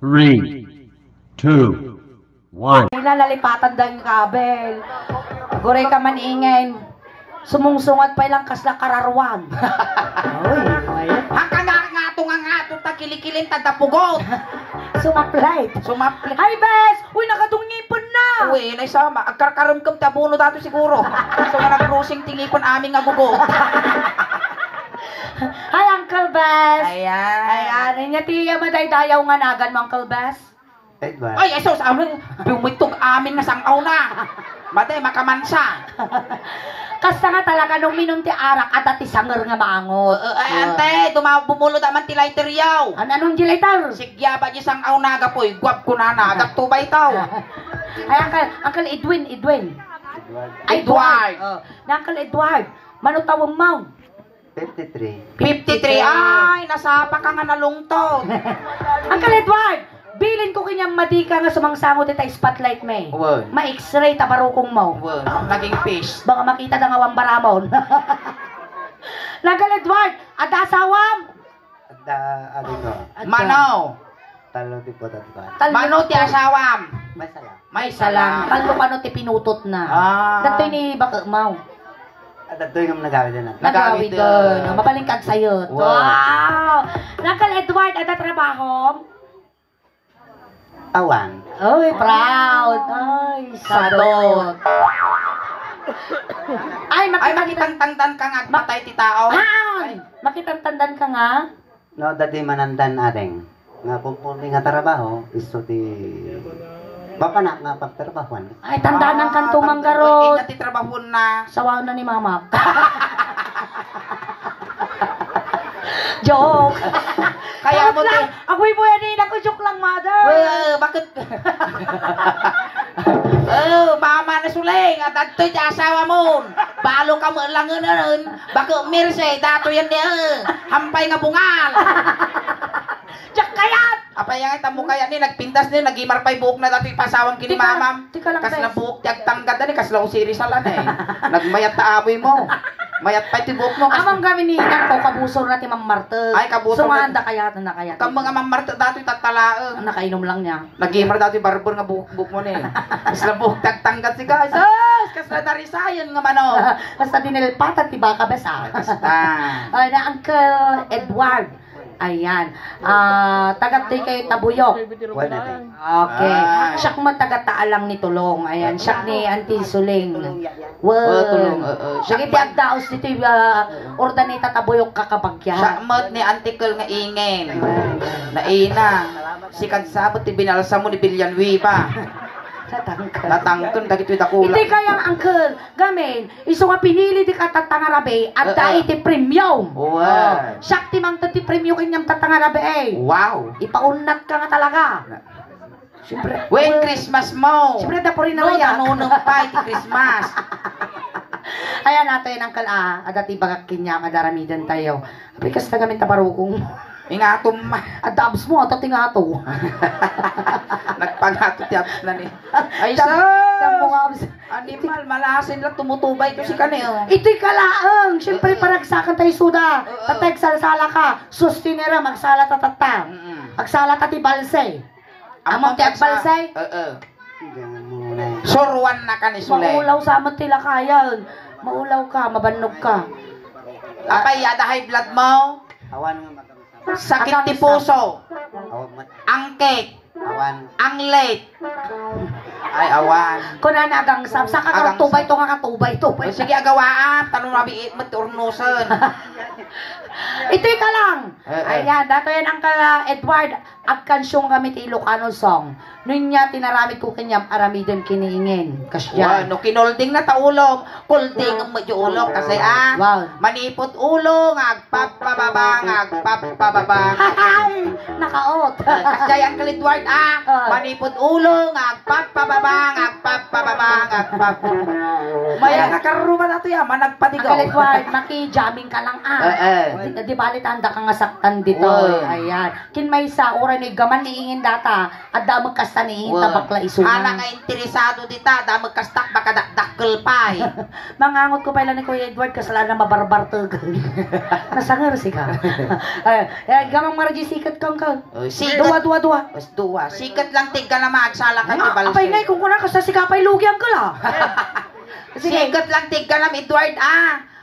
3, 2, 1. Ilalipatan daw yung kabel. Guray ka man ingay. Sumungsungat pa ilang kasla kararwan. Uy, Haka nga to takilikilin tadapugot. sumaplay. Sumapli. Hi, Bes! Uy, nakatungipon na! Uy, naisama. Agkarkaroon kam tabuno dato siguro. So nga nag-cruising tingipon aming agugo. Hi, Uncle Bes! Ayan. Ayan, inyatiya madaydayaw nga nagan mo, Uncle Bes. Ay, eso sa amin. Bumitog amin nga sangaw na. Maday, makamansa. Kasta nga talaga nung minum ti arak at ati sanger nga maangot. Ay, ante, bumulod naman ti lighter yaw. Anong jilaytar? Sigya ba di sangaw naga po, guwap ko na naga, tubay tao. Ay, Uncle Edwin. Edward. Uncle Edward, manutawang mo. 53. 53, ay, nasapa ka nga nalungtod. Uncle Edward, bilin ko kanyang madika nga sumangsangot ita spotlight may. Wow. Ma-x-ray tabarukong mo. Wow, naging fish. Baka makita na nga wang baramon. Uncle Edward, adasawam. Ano ko? Manaw. Talo di po tatba. Mano ti asawam. May sala. May Salang, salam. talo ka no ti pinutot na. Datoy ni baka mau. At ito yung nagawin din natin. Nagawi doon. Mabalingkad sa'yo. Wow. Wow! Uncle Edward, ada trabaho? Awan. Ay, proud. Ay, sadot. Ay, Ay, makitang-tangtan ka nga, patay ti tao. Ay, makitang-tandan ka nga? No, dati manandan ating. Nga pumpuli nga trabaho, iso ti... Bapanak nga pagtrabahuan. Ay, tandaan ng kanto Uy, manggarot. ingat ti trabahon na. Sawaw na ni mama. Joke. Kaya mo ti... Ako'y po yan, ako joke lang, mother. Bakit? Mama na suling, at ato'y ti asawa mo. Balo ka mo lang nun. Bakit mirse, dato yan niya. Hampay nga bungal. Jack kayat! Apay nga tamo kaya ni nagpintas ni nagimar pay buhok na dati pasawang kini Tika- mamam. tika lang, Kas na Bes. buhok tiag tangkad ni kas lang siri salan eh. Nagmayat ta amoy mo. Mayat pa ti buhok mo kas. Amang kami ni Inang ko, kabusor na ti Mang Marta. Ay, kabusor Sumanda kayat na kayat. Kam mga mamarta dati tatalaeng. Nakainom lang niya. Nagimar dati barbor nga buhok mo ni. Kas na buhok tiag tangkad si guys. Kas na darisayon nga mano. Basta dinilpatan ti baka besa. Basta. Ay, na Uncle Edward. Ayan. Tagatay kayo tabuyok. Wala din. Okay. Ah. Siyak mo taga-taalang ni Tulong. Ayan. Siyak ni Auntie Suling. Tulong. Sige, tiagdaos dito yung ordanita tabuyok kakabagyan. Sakmat ni antikal nga ingen. Naina. Sikat sabot ti binalsa mo ni Bilyanwi pa. Tatangkal. Natangkon dagito'y dakula. Hindi kayang uncle, gamin, iso nga pinili di ka tatangarabe at dahil ti premium. Wow. Siyak ti mang ti premium kanyang tatangarabe eh. Wow. Ipaunat ka nga talaga. Siyempre. When Christmas mo. Siyempre, dapo rin na No, yan. tanunong pa iti Christmas. Ayan nato yun, uncle, adati bagak kinya, madaramidan tayo. Apikas na gamin taparukong. Ingatom ma. Adabs mo, ato tingato. Nagpagato ti abs na ni. Ay Tampo nga, abs. Animal, malasin lang tumutubay ko si kanil. Ito'y kalaang. Siyempre, paragsakan tayo suda. Tatay, sala ka. Sustinera, magsala tatata. Agsala tati balsay. Amang ti agbalsay. Ganyan muna eh. Surwan na ka ni Sule. Maulaw sa amat tila kayan. Maulaw ka, mabanog ka. Apay, yada high blood mo. Awan nga magkakasama. Sakit ti puso. Awan mat. Angkek. Awan. Ang late. Ay, awan. Kuna na agang sab. Sa Agang kakatubay to nga katubay to. O, sige, agawaan. Tanong nabi mo ti urnusan. Ito'y ka lang. Ayan, dato yan ang Edward. Agkansyong kami ti Ilocano song. Nun niya tinaramit ko kanyang aramidon kiniingin. Kasya. No, kinolding na taulong. Kulding ang medyo ulong. Kasi Wow. manipot ulong. Agpapababa. Agpapababa. Ay, nakaot. Kasi ang Edward, manipot ulong. Agpapababa. Maya nakaruman na to yan, managpatigaw. Ang Edward, maki-jamming ka lang Di bali tanda ka nga saktan dito. Ayan. Kin may sa ura ni gaman niingin data. At damag kasta niingin tabakla isunan. Ana nga interesado dita, damag kastak baka dakdakkel pa eh. Mangangot ko pala ni Kuya Edward kasalanan na mabarbar to. Nasangar si ka. Gamang marji sikat kang ka. Dua. Dua. Sikat lang tig ka na maagsala ka ni Balse. Apay ngay kung kuna ka sa sikapay lugi ang kala. Sikat lang tig ka na Edward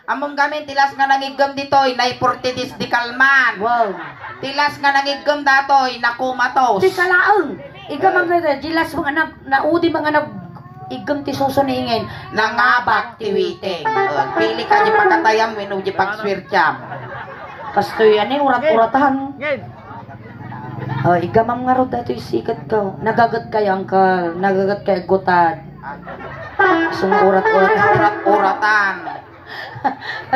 Among gamin tilas nga nangigam ditoy nay portidis di kalman. Wow. Tilas nga nangigam datoy nakumatos. Di kalaang. Igamang na jilas mga anak naudi mga anak igam ti susuniingin Nangabak tiwiting. Pili ka di pagkatayam wino di pagswirtyam. Kastoy ani urat-uratan. Igamam nga ro datoy sikat ka. Nagagat kay angkal, nagagat kay gutad. Urat-uratan.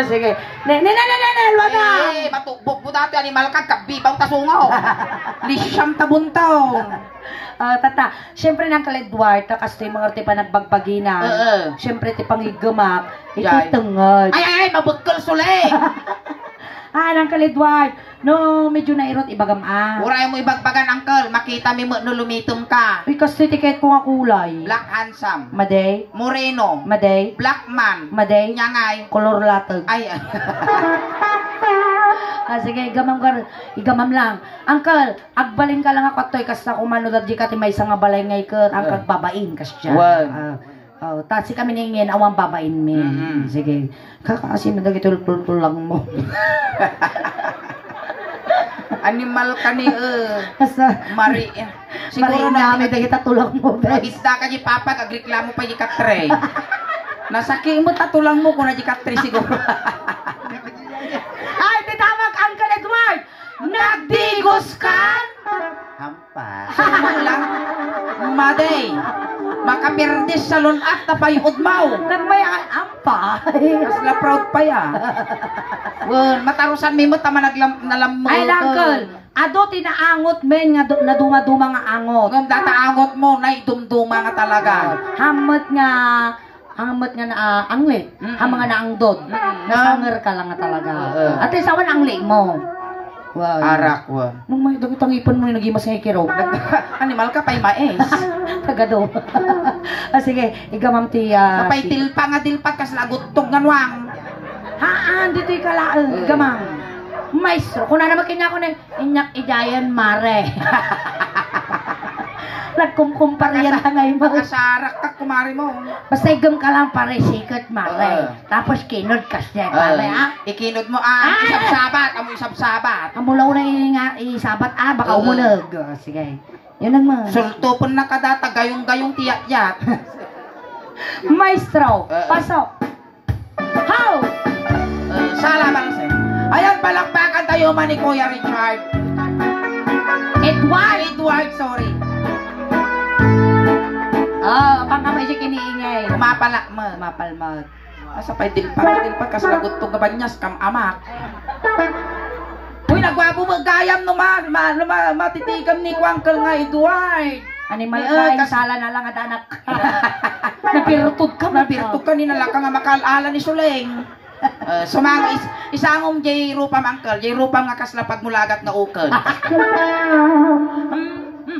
Sige. Wag na. Matubog mo dati animal ka kabibaw tasungaw. Lisyam tabuntaw. Tata, syempre nang Edward, kastoy mga ti pa nagbagbagina. Syempre ti pangigamak, itutungod. Ay, mabukol suli. Nang Edward, no medyo nairot ibagam Uray mo ibagbagan uncle, makita mi mo no lumitom ka. Uy, kastoy tiket ko nga kulay. Black handsome. Maday, Moreno. maday, Black man. maday, Nyangay. kolor latag. Ay. Sige, igamam lang. Uncle, agbalin ka lang ako toy kas na kumano dadji ka ti may nga balay ngay ket angkat babain kas dyan. Si kami ningin awang babain mi. Sige. Kakasi mo dagi tul lang mo. Animal ka ni Kasa Mari. Siguro na na dagi tatulang mo. isda ka di papa agreklamo pa di katre. Nasaki mo tatulang mo kung na di katre siguro. Ay, titawag Uncle Edward. Nagdigos ka? Hampa. Sumo lang. Maday. Makapirdes sa lunat na payud mo. Nagmayaan ampa. Kasla proud pa ya. Matarusan mi mo tama nalam mo. Ay, Uncle. Ado tinaangot men nga naduma-duma nga angot. Ngam dataangot mo na idumduma nga talaga. Hamot nga na anglit. Hamot nga na angdod. Nasanger ka lang nga talaga. At least awan angli mo. Wow. Arak wa. Nung may dagit ang ipon mo yung nagimas sa ikiraw. Animal ka pa'y mais. Tagado. Sige, igamam ti... Kapay tilpa nga dilpat kas lagutog nga nuwang. Dito'y kalaan. Igamam. Maestro, kung na naman kanya ko na inyak idayan mare. Nagkumkumpariyan na ngayon mo. Nakasarak ka kumari mo. Basta igam ka lang pare, sikat mare. Tapos kinod ka siya pare Ikinod mo isab-sabat. Amulaw na isabat baka umunog. Sige. Yun ang mga. Sultupon na kadata gayong-gayong tiyak-yat. Maestro, pasok. How? Salamat sir. Ayan, palakpakan tayo man ni Kuya Richard. Edward, sorry. Pangkamay siya kiniingay. Mapalmag. Asa pa'y dilpat kas lagot to gabanyas kam amak. Uy, nagwapo magayam no matitigam ni Uncle nga Edward. Animal ka, sala na lang at anak. Napirtod ka ni nalaka nga makalala ni Suleng. Sumang isangom jay rupam Uncle, jay rupam nga kasla pagmulagat nga ukod.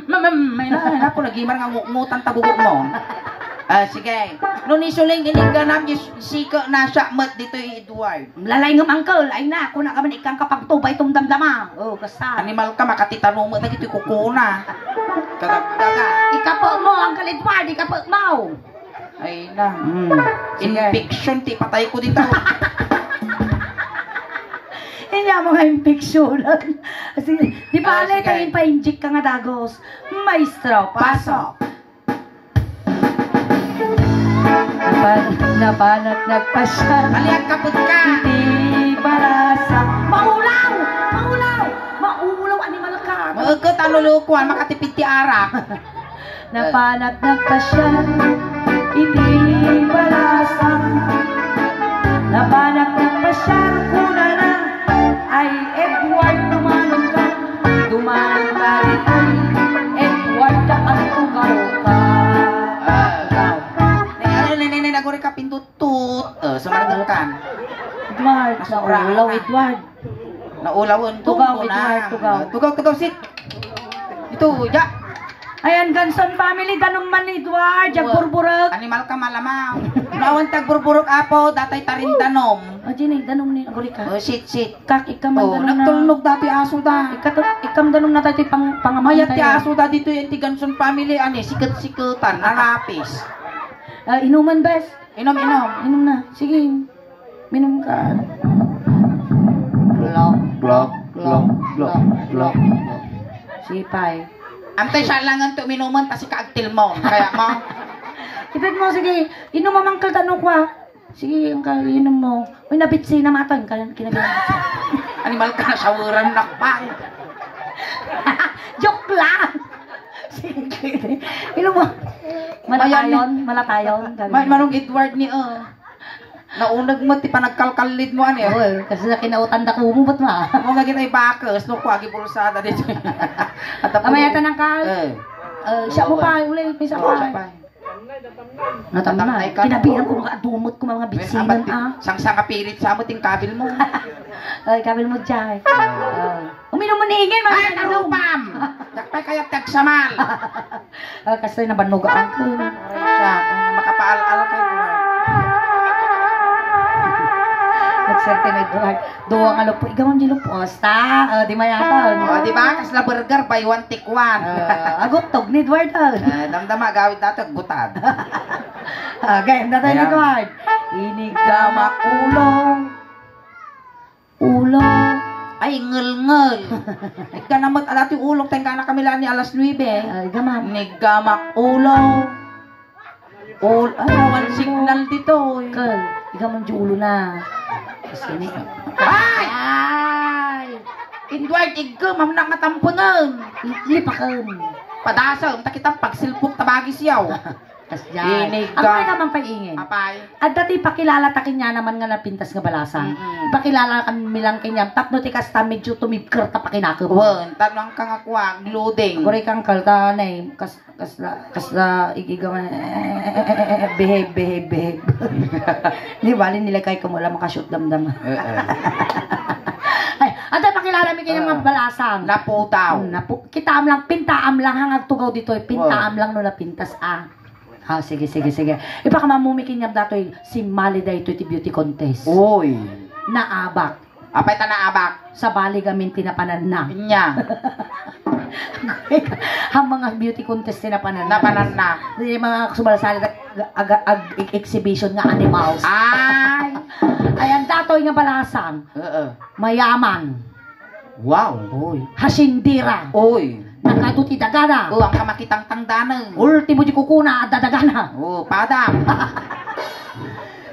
May na po nagimar nga ngutan tabugok mo. Sige. Nung isuling iniganam sika na siya mat dito Edward. Lalay ng Uncle, ay na, kung na ka man ikang kapagtubay itong damdama. Kasa. Animal ka, makatitanong mo na dito kukuna. Kagagdaga. Ikapo mo, Uncle Edward, ikapo mo. Ay na. Infection, ti patay ko dito. Hindi mo nga infection. Di ba alay tayo pa-inject ka nga dagos. Maestro, pasok. Nabanat nagpasya. Aliag kaput ka. Hindi barasa. Maulaw! Animal ka. Maagkat ano lukuan, makatipid ti arak. Nabanat nagpasya. Hindi barasa. Nabanat nagpasya. Kuna na. Ay, Edward, dumanong ka dito. Edward, ang tugaw ka. kan. Edward, Nasobrahan naulaw na. Edward. Naulawon Tugaw, tungko na. Edward, tugaw. Tugaw, sit. Ito, ya. Ayan, Ganson family, danong man Edward, jag burburag. Animal ka malamaw. Nawan tag burburok apo, datay tarin danom. O, Ginny, danong ni Aguri ka. Oh, sit. Kak, ikam ang Oh, danong na. nagtulnog dati aso da. Ikam danong na tayo pangamayat Mayat ti aso da dito yung Tiganson family, ani, sikat-sikatan, narapis. Inuman, bes. Inom. Inom na. Sige. Minum ka. Glok. Sipay. Antay siya lang ang tuminuman, kasi kaagtil mo. Kaya mo, Ipit mo, sige. Inom mo mang kaltanok wa. Sige, ang inom mo. Uy, nabitsi na matan. Kinabilang. animal ka na sawaran nakpang. Joke lang. Sige. Inom mo. Malatayon. May manong Edward ni naunag mo ti panagkalkalid mo ani. Oo, kasi na kinautan da ko mo ba't ma? Mo nga ginay bakas no kuagi pulsada dito. At Amaya tanang ka. Siya mo pa uli, pisa siya pa. Natamna. Natamnay ka. Kinabilang ko mga dumot ko mga bitsinan Sang kapirit sa mo ting kabil mo. Ay, kabil mo dyan. Uminom mo ni Ingin, Ay, narupam! Dakpay kayak tagsamal. Kasi nabanugaan ko. Siya, makapaal-al kay Edward. Nagserte na Edward. Duwa nga lupo. Ikaw ang diluposta. Di mayatan. O, di ba? Kasla burger, buy one, take one. Agotog ni Edward. Damdama, gawid nato, gutad. Game na tayo ni Edward. Inigamak ulong. Ay, ngel-ngel. Ika namat alati ulong, tengka na kami lang ni alas 9. Gamam. Nigamak ulo. Ay, awan signal dito. Kel, ikaw man ulo na. Kasi ni. Ay! Edward, igam, mamnak matampunan. Lipakan. Padasa, kita pagsilpok tabagi siyaw. Kasyan. Iniga. Ako ay naman paingin. Apay. At dati pakilala takin niya naman nga napintas nga balasan. Pakilala kami lang kanya. Tapno ti kasta medyo tumibker ta pakinakap. Wan, tanong ka nga kuwag, loading. Kuri kang kalta na eh. Kasla igigaman. Behave. Di bali nila kay kumula makashoot damdam. Ay, at pakilala mi kanya mga balasan. Naputaw. Kita am lang, pintaam lang hangag tugaw dito. Pintaam lang no napintas sige. Ipakamamumikin niya datoy si Mali da ito ti beauty contest. Uy. Naabak. Apay ta naabak. Sa bali gamin tinapanan na. Inya. Ang mga beauty contest tinapanan na. Napanan na. Yung mga subalasali exhibition nga animals. Ay. Ayan datoy nga balasan. Mayaman. Wow. Uy. Hasindira. Uy. Nakaduti dagana. Ang kamakitang tangdanan. Ultimo di kukuna at dadagana. Padam.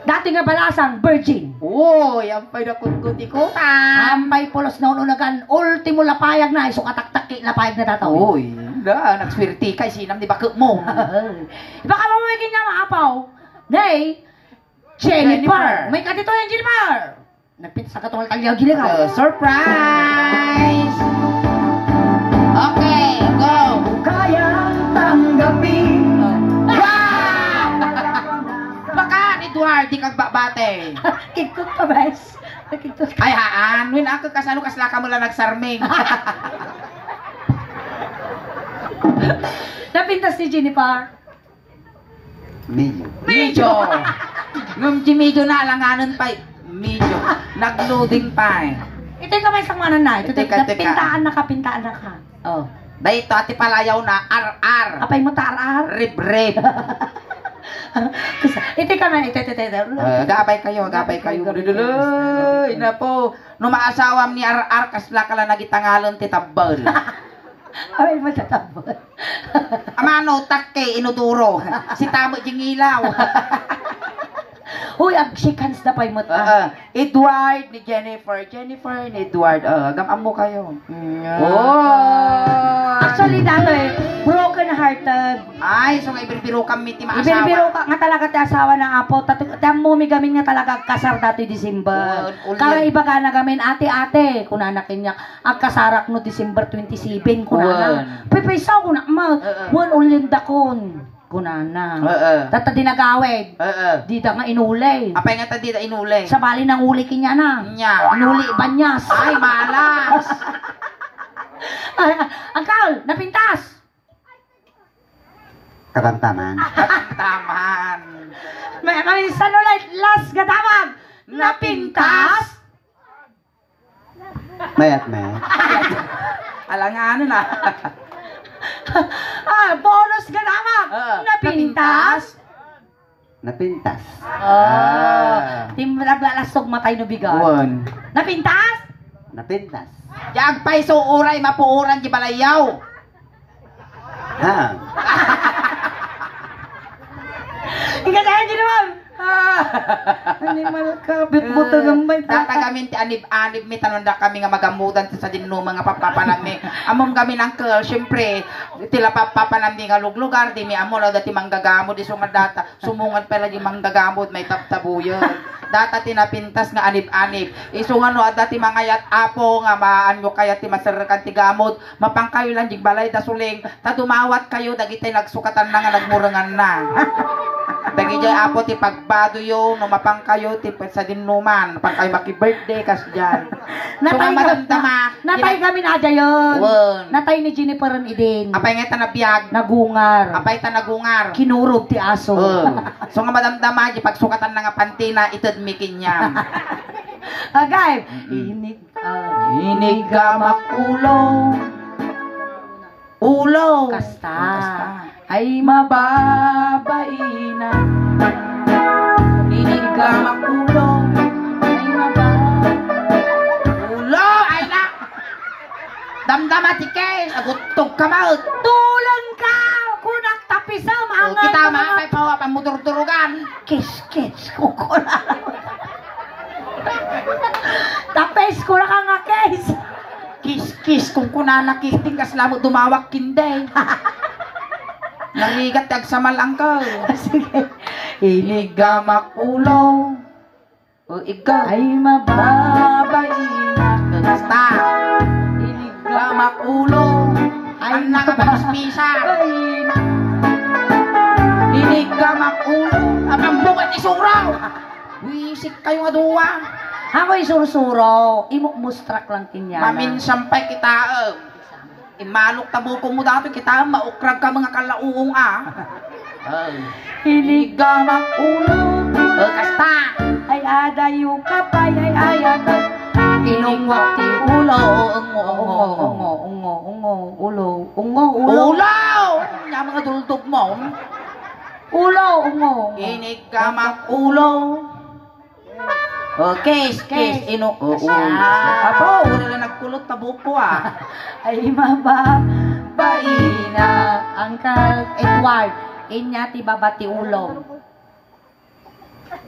Dati nga balasang virgin. Uy, ang pay nakutkuti ko ta. Ampay pulos na ununagan. Ultimo lapayag na. Iso kataktak lapayag na dataw. Uy, nagswerte kay sinam di bakit mo. Baka mamamigin niya maapaw. Nay, Jennifer. May katito yan, Jennifer. Nagpinta sa katong kalyaw giligaw. Surprise! Okay, go! Kayang tanggapin. Baka, Edward, di kag babate. Kikot ka, bes. Kikot ka. Ay, haan. Win ako kasano kasla ka mo lang nagsarming. Napintas si Jennifer. Medyo. Ngum medyo na alanganan pa. Medyo. Nag-loading pa eh. Ito yung kamay sang manan na. Ito Teka. pintaan na ka. Oh. Dahito ati palayaw na ar-ar. Apay mo tarar. Rib-rib. Ito kamay. Ito. Gabay kayo. Duduloy na po. Numaaasawam ni ar-ar kasla ka lang nagitangalon titabal. Apay mo tatabot. Amano, takke, inuduro. Si tamo jing ilaw. Uy, agshikans na pay mo Edward ni Jennifer ni Edward. Gamam mo kayo. Actually, dato broken hearted. Ay, so nga ibiribiro kami ti maasawa. Ibiribiro ka nga talaga ti asawa ng apo. Tamo mi gamin nga talaga kasar dati December. Kaya iba ka na gamin ate. Kunanakin niya. Ang kasarak no December 27. Kunana. Pipaysaw ko na. Wan ulin dakon. kunana. Tata di nagawid. Di da nga inuli. Apay nga ta di da inuli. Sa bali nang uli kinya na. Nya. Inuli banyas. Ay, malas. Angkal, napintas. Katamtaman. Taman. May isa ulit, last gadamag. Napintas. Mayat may. Alangan na. Bonus gadamag. Napintas. Napintas. Tim naglalasog matay no bigat. Wan. Napintas. Napintas. Jag pay so uray mapuuran di balayaw. Ha. Ika tayo di naman. Animal ka, bitbuto gambay. Datagamin ti anib-anib mi tanunda kami nga magamudan sa dinno mga papapanami. Amom kami nangkel, syempre tila papapanami nga luglugar di mi amo na dati manggagamod di sumad data. Sumungan pala di manggagamod may taptabuyon. Data tinapintas nga anib-anib. Isungan no dati mangayat apo nga maanyo kaya ti masarakan ti gamod. Mapangkayo lang jig balay da suling. Ta dumawat kayo dagitay nagsukatan na nga nagmurangan na. Dagi jay apo ti pagbado yo no mapang kayo ti sa dinuman pang kayo maki-birthday kas diyan. Natay madamdama. Natay kami na yun. Wen. Natay ni Jennifer Eden. Apay nga tanabiyag. Nagungar. Apay ta nagungar. Kinurog ti aso. So nga madamdama di pagsukatan na nga pantina ited mikin niya. Agay. Inig ka makulo. Ulo. Kasta. Ay mababain na. Inig ka makulo. Ay mababain. Ulo! Ay na! Damdama tikes! Agutog ka maut! Tulang ka! Kunak tapisam! O kita maapay pa pamuturturugan! Kis-kis ko ko na. Tapes ko na ka nga kes. Kis-kis kung kunana kisting kasla mo dumawak kinday. Narigat tag sa malangkaw. Sige. Inig ka makulo. O ikaw Ay mababain na. basta. Inig ka makulo. Ay nakapagsmisan. Inig ka makulo. Abang bukat isuraw. Wisik kayo nga duwa. Ako'y sursuro. Imo mustrak lang kinya. Mamin sampay kita. Imalok tabo ko mo dati kita maukrag ka mga kalauong Hilig ka makulo. Kasta. Ay adayo ka pa. Ay ayato. Inungwak ti ulo. Ulo. Ulaw! Nga mga dultog mo. Ulo. Inig ka makulo. Kes. Ino. Abo, wala na nagkulot tabo ko Ay mababain na. Uncle Edward. Inyati babati ulo.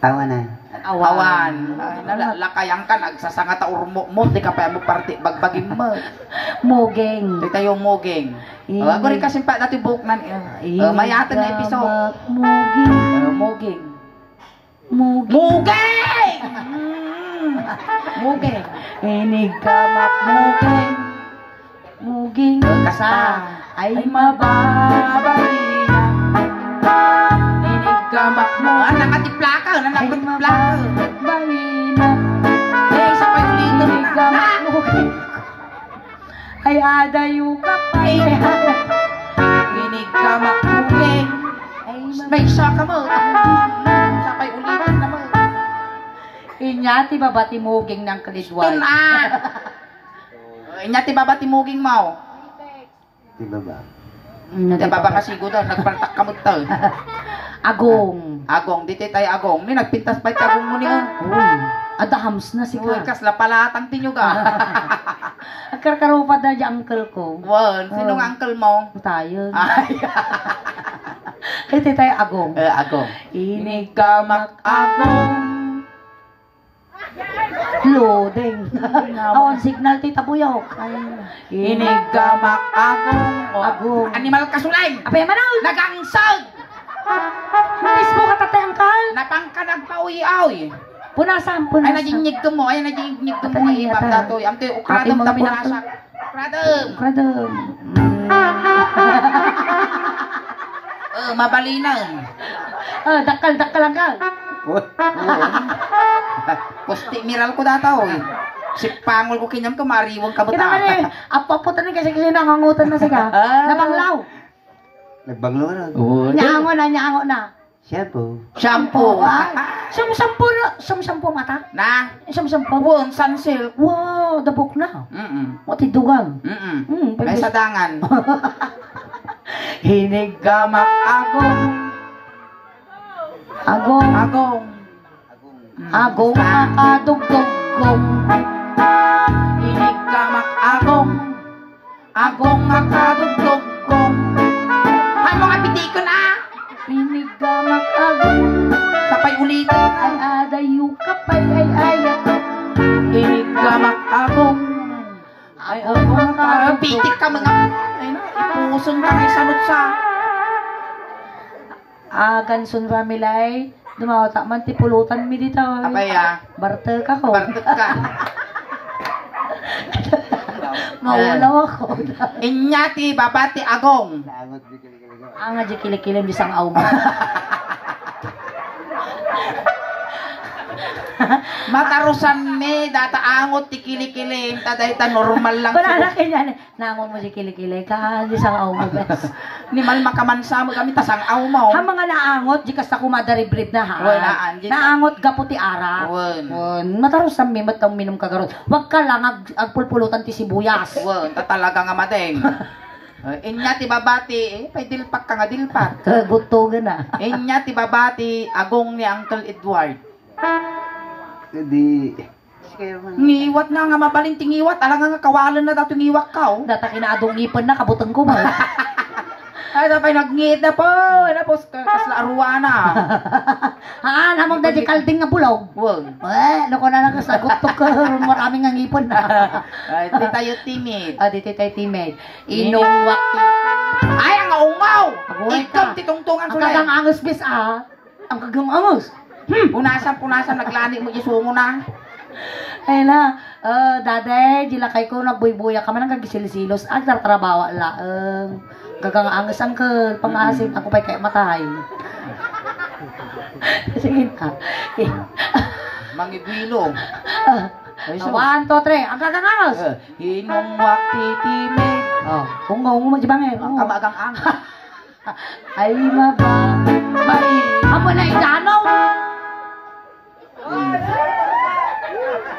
Awan na. Awan. Lakayang ka, nagsasangata urmo mo, di ka pa mo parti, bagbagin mo. Mugeng. Di tayo muging. Ako rin kasi pa dati book na, mayatan na episode. Muging. Muging! Mugeng. Inig ka mugeng. Muging. Kasta. Ay mababain na. Inig ka makmuhan. Nakatiplaka. Bain na. Sa pag-ulito Inig ka mugeng. Ay adayo ka pa. Inig ka makmuging. May isa ka mo. Sa pag-ulitin na mo. Inyati babati muging ng kalidway. Inyati babati muging mo. Di ba ba? Di ba masigo daw, nagpartak ka mo to. Agong. Agong, dito tayo agong. Ni nagpintas pa ito agong mo niya. Uy, adahams na si Uy, ka. kasla palatang tinyo ka. Agkarkarupa na yung uncle ko. Wan, sinong uncle mo? Tayo. Ay, Ito tayo agong. agong. Inig ka mag-agong. Loading. Awan signal tita buyok. Inig ka mag-agong. Agong. Animal kasulay. Apay manaw. Nagangsag. Facebook ka tatay angkal. Napangka nagpauyaw. Punasan. Ay, naginyig ko mo. Ay, naginyig ko mo. Ay, ibang datoy. Ang tayo, ukradam na pinasak. Ukradam. Kradam. Mabalinan. Dakal ang kal. Pusti miral ko dataw eh. Si pangol ko kinyam ko mariwang Kita kabuta. man eh, apaputan ni kasi nangangutan na siya. Nabanglaw. Nagbanglo na. Nyaango na. Siya po. Shampoo. Sumsampo mata. Na. Sumsampo. Won sunsilk. Wow, dabok na. O tidugang. May sadangan. Hinigamak agong akadugdugong. Hinigamak agong akadugdugong. Hay mga pitikon Hinigamak agong. Sapay ulitin. Ay adayu kapay ay ayat. Hinigamak agong. Ay agong Pitik ka mga. Ay na, ipusun ka kay sanot sa. Gansun ramilay. Dumawata man ti pulutan mi dito. Abay Barte ka ko. Bartot ka. Mawalaw ako. Inyati babati agong. Ang aja kilik-kilim di sang auma. Matarusan me data angot ti kili-kilim tadayta normal lang. Wala na kanya. Nangon mo si kilik-kilik ka di sang auma bes. Ni mal makamansa mo kami tasang aw mo. Ha mga naangot di kasta kumadaribrib na ha. Wala, anjit. Naangot gaputi ara. Won. Mataros sa mi matang minom kagarot. Wag ka lang agpulpulutan ti sibuyas. Won, ta talaga nga madeng. Inyati babati, pay dilpak ka nga dilpak. Kagutugan na. Inyati babati agong ni Uncle Edward. Hindi. Ngiwat nga mabaling tingiwat, alang nga kawalan na dato ngiwak ka oh. Data kinaadong ipon na kabutang ko mo. Ay, tapay nagngit na po. Kasla arwana. Namang dadi kalding nga bulog. Wag. Loko na lang kasagot to ka. Maraming nga ngipon na. Ay, di tayo timid. Dito tayo teammate. Inungwak. Ay, ang aungaw. Agoy Ikaw, ka. titungtungan Ang sulay. kagang angus bis Ang kagang angus. Punasan, naglani mo isungo na. Ay na. Daday, dilakay ko nagbuybuya ka man ang kagisilisilos. Ang tartrabawa laang. Gagang angus ang pangasin. Ako pa'y kaya matay. Sige na. Mangibwilo. 1, 2, 3. Ang kagang angus. Hinungwak titimid. Kung mo jibangin. Ang kamagang ang. Ay maba. Amo na idanaw.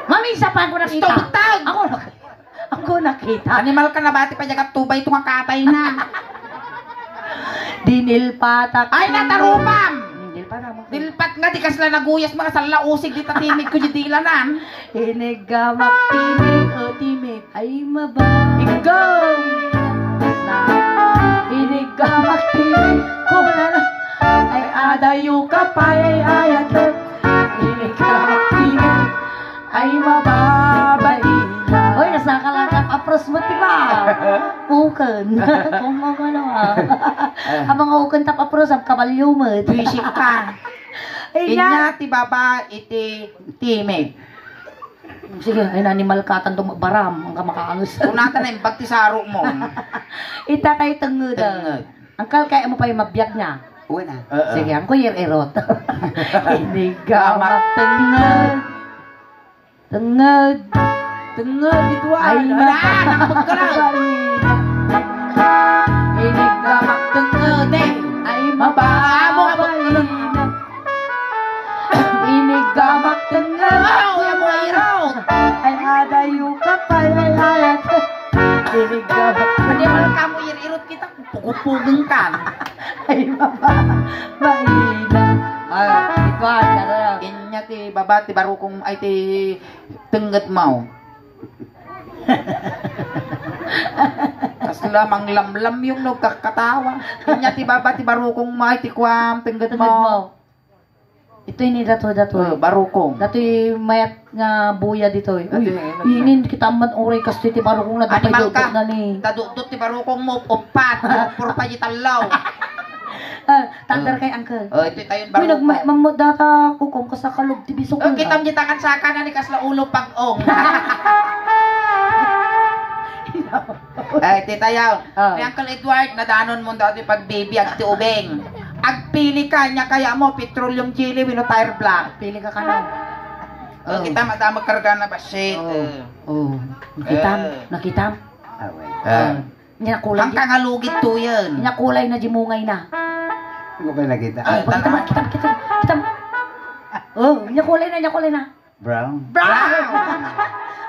Mami, isa pa ako nakita. Stop, Ako nakita. Animal ka na bati pa jagat tubay itong kakatay na. Dinilpatak. Ay, natarupam! Dilpatak. Dilpat nga, di kasla naguyas mga salausig, di tatimig ko di dilanan. Hinigamak timig. Ay maba. Ikaw! Hinigamak timig. Kumala na. Ay adayu kapay ay ayat. Hinigamak timig. Ay mababay na. Hoy, nasa kalangkap apros mo, diba? Ukan. Kung mga naman. Ang mga ukan tap apros, ang kabalyo mo. Tuisip ka. Inyati baba iti timig. Sige, ay animal katan baram ang kamakaangus. Unatan na yung bagtisaro mo. Ita kay tengud. Ang kaya mo pa yung mabiyag niya. Uwi na. Sige, ang kuyer erot. Inigamak tengud. Ito Ay, nakapagkalang. Inigamak tengud. Ay, mababo ka ba? Inigamak tengud. Yan mo irot. Ay, adayu ka pa. Ay, inigamak Pwede man ka mo irot kita. Pugupugeng ka. Ay, mahina. Ay, ito na. Inyati baba ti baro kong ay ti tengget mo. Kasla manglamlam yung nagkakatawa. Inyati baba ti baro kong may ti kwam tengget mo. Ito ini dato. Baro kong. Dato mayat nga buya dito. Uy, Dato, inin kita man oray kasi ti baro kong nadapay Animal dudot ka. na ni. Tadudot ti baro kong mo upat. Purpa di talaw. Tandar kay uncle. Ito tayo baro Uy, kong. nagmamod data kukom ka sa kalog ti bisok ko. Kitam di tangan sa kanan ni kasla ulo pag-ong. Ay, titayaw. Oh. May Uncle Edward, nadanon mo daw di pag-baby at ti ubeng. Agpili ka niya kaya mo, petroleum jelly, wino tire black. Pili ka kanon. Oh. Kita madamag karga na ba? Shit. Oh. Nakitam? Niya kulay. Ang kangalugit to yan. Niya kulay na jimungay na. Ano ba nakita? Kitam. Oh, niya kulay na. Brown?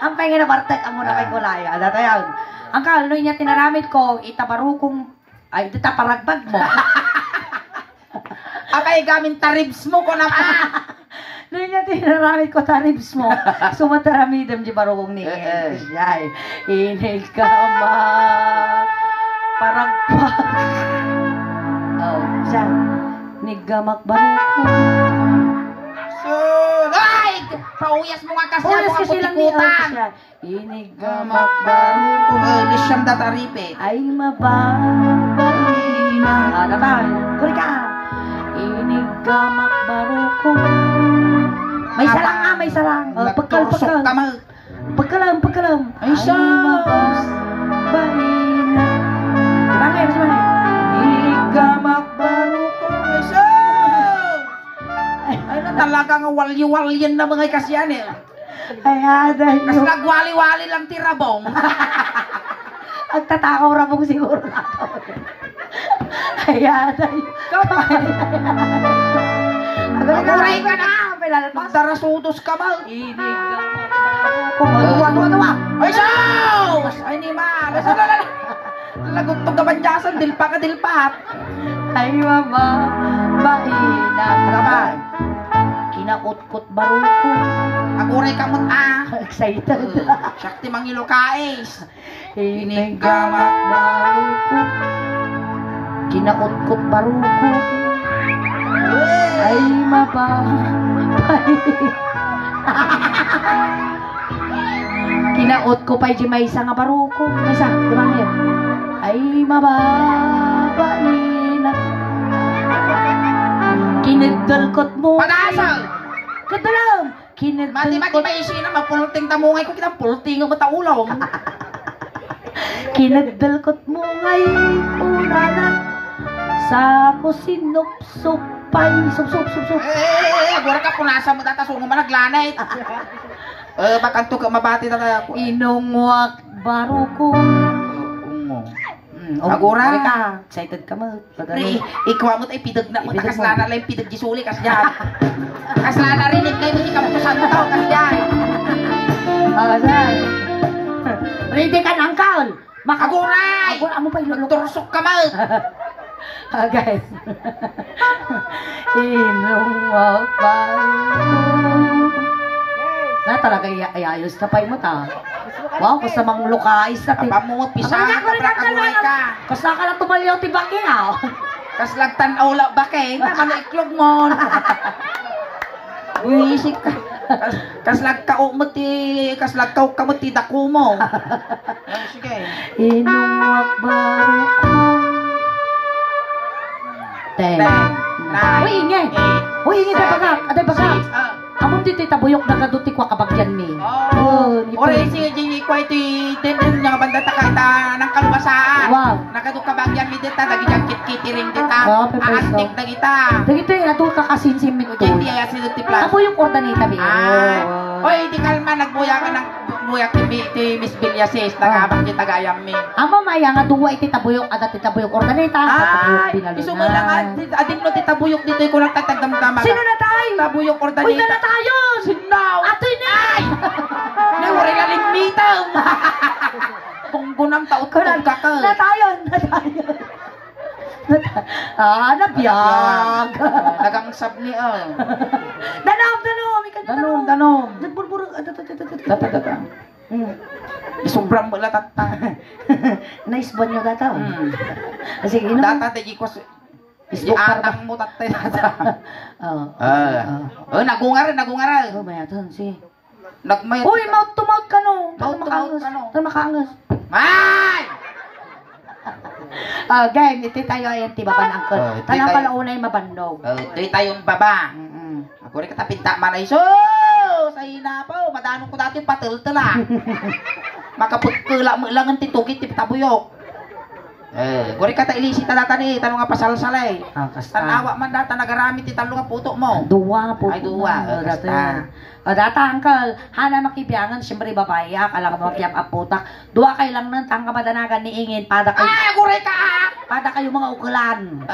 Ang pengen na bartek ang muna kay kulay. Ano tayo? Ang kaloy niya tinaramit ko, itabarukong, ay, itaparagbag mo. Akay gamin taribs mo ko naman. Noy niya tinaramit ko taribs mo. Sumataramidam di barukong ni Siyay. Inig ka paragpag. Oh, siya. Nigamak barukong. Ay! Pauyas mo nga kasi Oyas ako kasi ang lang ni putikutan. siya. Inigamak barukong. Lisyam dataripe. Ay mababay na. Datay. Kuri ka. Inigamak barukong. May salang may salang. Pagkal. Pagkalam. Ay, siya. Mababay na. Diba nga, mas mga. Inigamak barukong. Ay, siya! Ay na talagang walyo-walyan na mga kasyan eh. Ay, aday Kasi nyo. nagwali-wali lang tirabong. Ang tatakaw rabong siguro na ito. Ay, aday. Maguray ka na. Pilalat Magdarasutos ka ba? Inigamak barukong. Tuwa. Ay, siya! Ay, ni ma. Lagutog ka bandyasan. Dilpa ka dilpat. Ay, mababay na. Naman. Kinakutkot barukong. Aguray ka mo Excited. Shakti mangilo kais. Inigamak barukong. Kinakutkot barukong. Ay, mababay. Kinaot ko pa'y di may isa nga barukong. May isa, di ba ngayon? Ay, mababay na. Kinagdalkot mo. Padasal! Kadalam! Mati Kinagdalkot. may isina mapulting tamungay ko kitang pulting ang mataulong. Kinagdalkot mo ngayon una na. Sa kusinupsup pay. Sup. Gura ka punasa mo data sungo managlanay. Bakanto ka mabati na kaya ako. Inungwak barukong. Ungo. Agora Agora. ka. Excited ka mo. Pre, ikaw mo tayo pidag na mo. Ipidag mo. Kaslana lang yung pidag gisuli kas dyan. Kaslana rinig kayo hindi ka pusan mo tao kas dyan. Sir. Ready ka na, Uncle. Aguray! Agora mo pa ilulok. Tursok ka mo. Guys. Inungwak barukong. Na talaga iayos ka pa mo ta. Wow, kusa mang lukais na ti. Kapamumot pisahan ka pra kaguray ka. Kusa ka na tumalyaw ti baki ha. Kas lagtan aula ba kay naman iklog mo. Uisik ka. Kas lagkao mo ti dako mo. Sige. Inungwak barukong. Ten. Uy, ingay. Uy, ingay tayo bagak. Atay bagak. Among dito'y tabuyok na kaduti kwa kabagyan mi. Ore si Jimmy ko iti tendon nga banda ta kaita ng kalubasaan. Wow. Nakadu kabagyan mi dita nagijang kit-kiti ring dita. Wow, pepeso. Aantik na kita. Dagito'y ato kakasinsim mi to. Hindi ay asin ti plan. Ako yung ordanita mi. Oy, di kalma nagbuya ka ng buyak ti Miss Villasis nagabak kita gayam mi. Amo maya nga duwa iti tabuyok ada ti tabuyok ordanita. Ay, iso mo lang adin mo ti tabuyok dito ko lang tatagdamdama. Sino na tayo? Tabuyok Uy, ordanita. na tayo! Sinaw. Atoy na! May wari na limitaw. Kung gunam taot ko lang ka. Na tayo! Nabiyag! Nagangsab ni Danom! Danom. Nagburburog. Data. Sobrang wala tata. Nice ba nyo data? Sige, inom. Data tegi ko atang mo tatay data. Nagungar. Oh, mayatan, sige. Nagmayat. Uy, mouth to mouth ka no. Mouth to mouth ka, no. Tara makaangas. Ay! Game, iti tayo ayan ti baban angkol. Iti Tanang tayo. pala unay mabandog. Ito'y tayong baba. Ako rin katapinta man ay so! Sa ina po, madanong ko dati patil-tila. Makapagkula mo lang ang titugit ti tabuyok. Guri ka ta ilisi ta data ni tanong nga pasalsalay. Kasta. Tanawa man data nagaramit ti talo nga puto mo. Duwa po. Ay, duwa. Data. Data, uncle. Hana makibiyangan, siyempre babae. Kala ka makiyap aputak. Duwa kay lang nang tangka madanagan ni Ingin. Pada kayo. Guri ka! Pada kayo mga ukulan.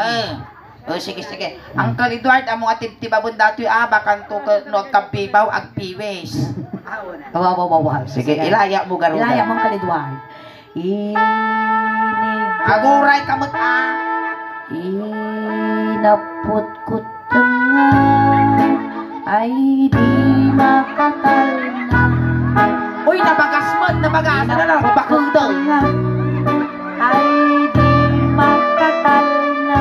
Sige. Uncle Edward, among atib tibabon dato'y bakan to no kapibaw ag piwes. Wow. Sige, ilaya mo garuda. Ilaya mong kalidwan. Aguray kamot Inaput-kut tengah ay di makatalna. Uy, nabagasman na lang, bakudong. Ay di makatalna.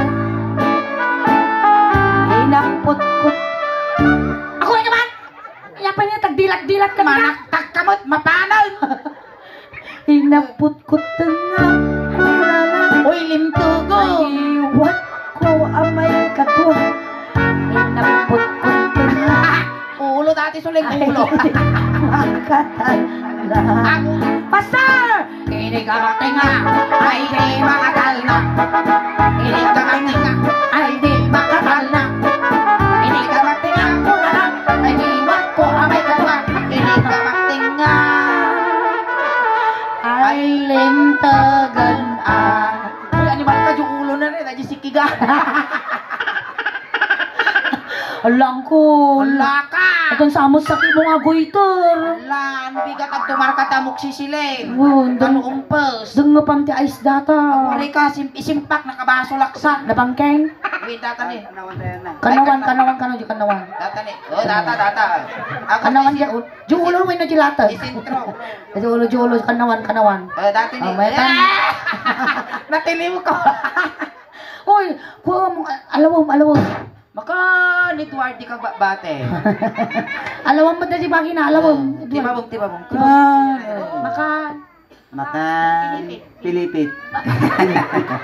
Inaput-kut. Ako na naman! Kaya pa niya, tagdilat-dilat ka na. Manaktak kamot, mapanal. Inaput-kut tengah. Uy, limtugo. Iwat ko amay kadwa. Inaput-kut tengah. Ulo dati suling ulo. Makatalna. Pastor! Ini ka matinga, ay di makatal na. Ini ka matinga, ay di makatal na. Ini ka matinga, ay di ko amay kadwa. Ini ka matinga, Ay lintagan Uy, animal ka yung ulo na rin, ay sikiga. Alang ko. Wala ka. Atong samot sa kimo nga goiter. Wala, ang bigat ang tumarka tamok sisiling. Wun, Ano umpes. Deng nga pang ti ice data. Uri ka, isimpak, nakabaso laksan. Nabangkeng. Wait, data ni. Kanawan di kanawan. Data ni. Oh, data. Kanawan di juulo mo na dilata. Isintro. Juulo kanawan. Dati ni. May tan. Natiliw ko. Hoy, kuha mo alawom. Maka ni Edward di ka bate. Alawom mo dali bagi na alawom. Tibabong. Makan pilipit.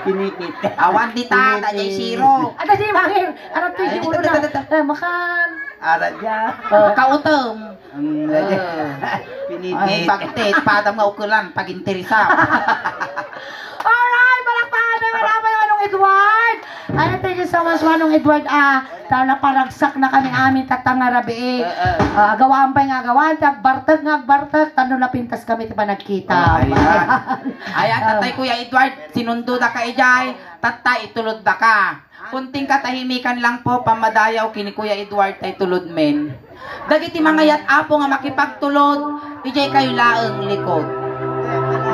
Pinipit. Awan di ta, jay zero. Ada di bagi. Arap to di ulo na. Makan. Ara dya. Kautom. Ay, Pinipit. bakit padam nga ukulan pag interesa. Alright, palakpakan naman ng Edward. Ano, thank you so much, Manong Edward. Naparagsak na kami amin tatangarabi. Gawaan pa nga gawaan. Agbartag. Tano na pintas kami pa nagkita. Ayan, tatay Kuya Edward, sinundo da ka ijay, tatay itulod da ka. Kunting katahimikan lang po, pamadayaw kini Kuya Edward tay tulod men. Dagiti mga yat apo nga makipagtulod, ijay kayo laeng likod.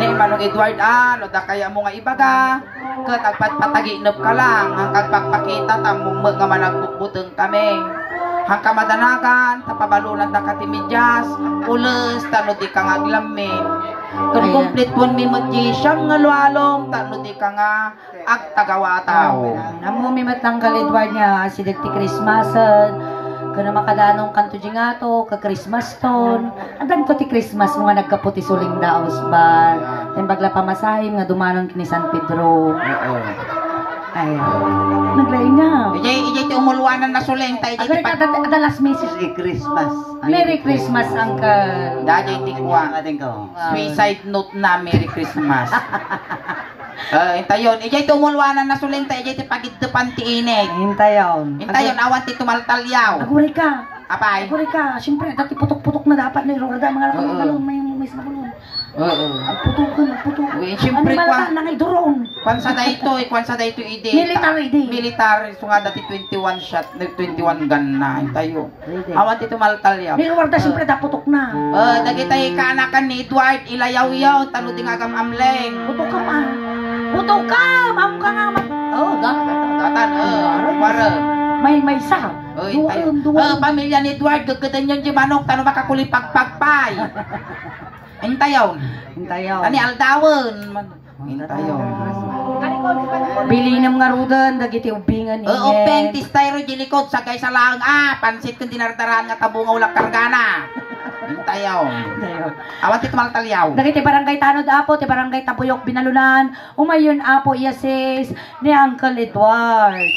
Ni Manong Edward, no da kaya mo nga ibaga, ket agpatpataginep ka lang, ang kagpagpakita tamong nga managbutbuteng kami. Hang kamadanagan, tapabalulan da katimidyas, ules, tano di ka nga aglamin. Kung complete pun mi magjisyang nga lualom, tano di ka nga agtagawataw. Namumimat lang kal Edward niya, si Dagti Christmas. Kana makadanong kanto di nga to, ka-Christmas ton. Andan to ti Christmas mga nagkaputi suling daos ba. Bagla pamasahim nga dumanon kini San Pedro. Ay, naglain na. Ijay ti umuluanan na suling, tayo Agad ka last message. Si Christmas. Merry Christmas, Uncle. Dajay ti kuwa. Ating ko. Suicide note na Merry Christmas. Intayon, ijay ti umuluanan na suling, tayo ijay ti pagiddepan ti inig. Hintayon. Intayon, awan ti tumaltalyaw. Aguray ka. Apay? Aguray ka. Siyempre, dati putok-putok na dapat na iroda. Mga lakalong may miss na kulong. Putok. Siyempre, Ano na ngay doron? kwan sa dayto ide. Military day. Military, so nga dati 21 shot, 21 gun na. Intayo. Awan ti tumaltalyaw. Niluwarda, siyempre, putok na. Dagitay kaanakan ni Edward, ilayaw-yaw, talo di nga amleng. Putok ka ma. Putok ka! Ma'am ka nga ma. Datan, wara. May sa. Duwan. Pamilya ni Edward, gagadan yung jimanok, tano makakulipagpagpay. Hintayon. Tani aldawon. Hintayon. Bilinam nga rudan, dagiti ubingan niya. Upeng tistayro jilikod, sagay sa lang, pansit kung dinartarahan nga tabungaw lang kargana. Hintayon. Awan ti tumaltalyaw. Dagiti barangay Tanod Apo, ti barangay Tabuyok Binalunan, umayon Apo Iasis ni Uncle Edward.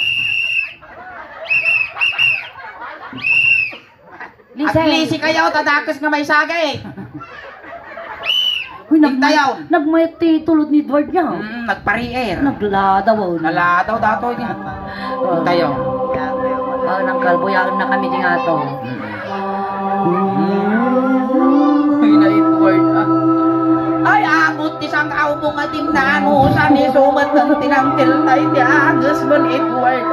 At lisi kayo, tadakas nga may sagay. Uy, Hintayaw. nagmayati tulod ni Edward niya. Nagpari-air. Nagladaw. Naladaw dato niya. Hintayaw. Nang kalboyan na kami di nga to. Ay, na Edward Ay, amot ti sang kaubong at timnano sa ni sumat ng tinangtil tayo ti agos mo ni Edward.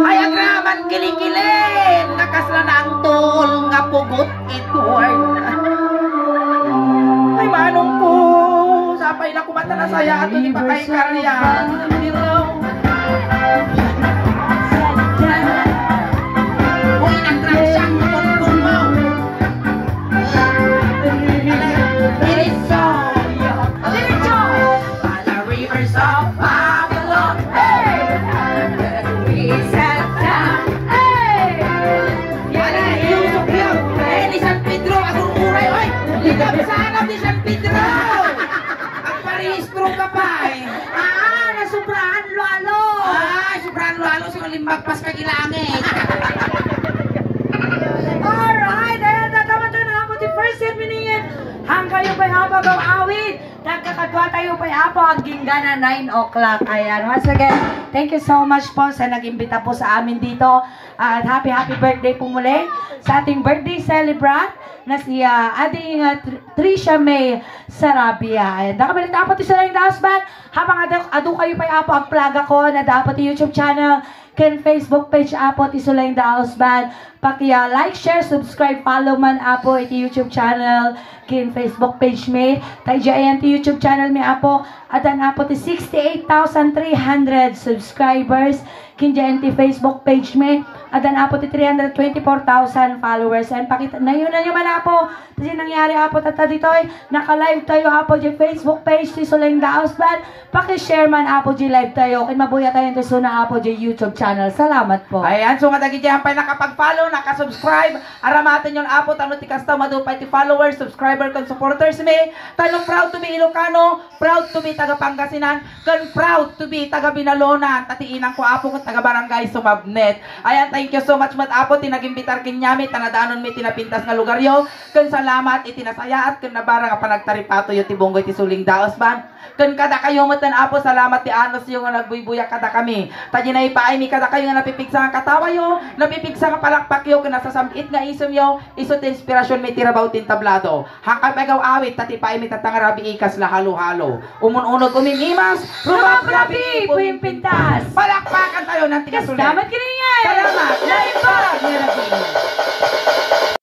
Ay, agraman kilikilin, nakasla na ang tol nga pugot Edward. Ay, manong ko, sapay na kumata na saya ato ni Pakay Karya. Uy, nagtraksang tungkol mo. Diretso, by the rivers of Babylon. We sat down. Yan ay Yusuf yun. Ni San Pedro, akong uray. Oy, ligap sa alam ni San Pedro. Ang parehistro ka pa eh. Nasubrahan lalo. Sobrang lalo sa limbagpas kagilangit. Alright, ayan, natama tayo na ako di first set miningin. Hanggang yung pa'y hapag ang awit. Nagkakadwa tayo pa'y hapag ang ginggana 9 o'clock. Ayan, once again, thank you so much po sa nag-imbita po sa amin dito. At happy birthday po muli sa ating birthday celebrant na si ating Trisha May Sarabia. Ayan, nakabalita po ito sa lang dasban. Habang adu kayo pa'y hapag ang plaga ko na dapat YouTube channel ken Facebook page apo ti Sulaing the House Band. Like, share, subscribe, follow man apo iti YouTube channel ken Facebook page me. Tayo ayan ti YouTube channel me apo. Atan apo ti 68,300 subscribers. Ken ti Facebook page me. Atan apo ti 324,000 followers. And pakita na yun na man apo. Kasi nangyari apo tata ditoy. Naka-live tayo apo di Facebook page ti Sulaing the House Band. Paki-share man apo di live tayo. Ken mabuya tayo ti suna apo di YouTube channel. Salamat po. Ayan, so matagi dyan pa nakapag-follow, nakasubscribe. Aramatin yung apo, tano ti kastaw, madupay ti followers, subscriber, kan supporters me. Tanong proud to be Ilocano, proud to be taga Pangasinan, kan proud to be taga Binalonan, tatiinang ko apo kung taga Barangay Sumabnet. Ayan, thank you so much mat apo, tinagimbitar kinyami, tanadaanon mi tinapintas nga lugar yo. Kan salamat, itinasaya at kan nabara nga panagtaripato yung tibonggoy ti Suling Daos Band. Kan kada kayo matan apo, salamat ti Anos yung nga nagbuybuya kada kami. Tadi na ipaay mi kada kayo nga napipigsa nga katawa yo, napipigsa nga palakpak yo, kan nasasambit nga isom yo, isot inspirasyon may tirabaw tin tablado. Hangkap agaw awit, tati paay mi tatangarabi ikas la halo-halo. Umununog umimimas, rumaprabi, Puyimpintas. palakpakan tayo ng tigas ulit. Salamat kiningay. Salamat. Live pa.